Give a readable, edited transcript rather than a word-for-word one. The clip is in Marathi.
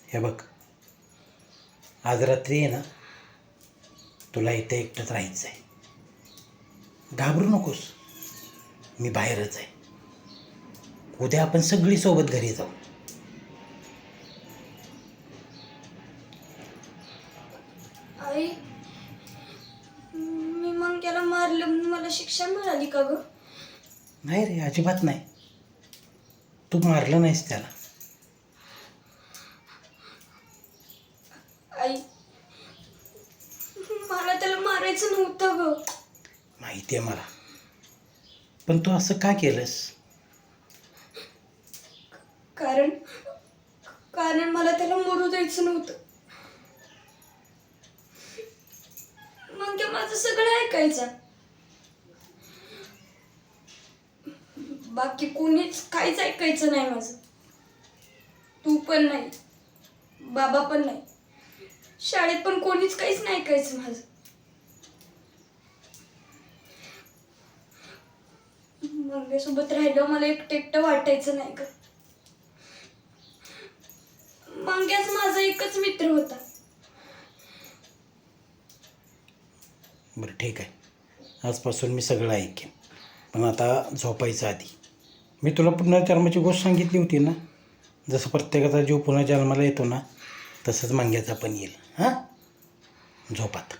हे बघ, आज रात्री आहे ना, तुला इथे एकटंच राहायचं आहे. घाबरू नकोस, मी बाहेरच आहे. उद्या आपण सगळी सोबत घरी जाऊ. आई, मी मंग्याला मारलं म्हणून मला शिक्षा मिळाली का ग? नाही रे, अजिबात नाही. तू मारलं नाहीस त्याला. आई, मला त्याला मारायचं नव्हतं ग. माहिती आहे मला, पण तू असं का केलंस? कारण कारण मला त्याला मरू द्यायचं नव्हतं. मंग्या माझं सगळं ऐकायचं. बाकी कोणीच काहीच ऐकायचं नाही माझं. तू पण नाही, बाबा पण नाही, शाळेत पण कोणीच काहीच नाही ऐकायचं माझं. मंग्यासोबत राहिलं मला एकटं वाटायचं नाही का. मंग्याच माझा एकच मित्र होता. बरं ठीक आहे, आजपासून मी सगळं ऐकेन. पण आता झोपायचं आधी मी तुला पुनर्जन्माची गोष्ट सांगितली होती ना. जसं प्रत्येकाचा जीव पुन्हा जन्माला येतो ना, तसंच मंग्याचा पण येईल. हां, झोप आता.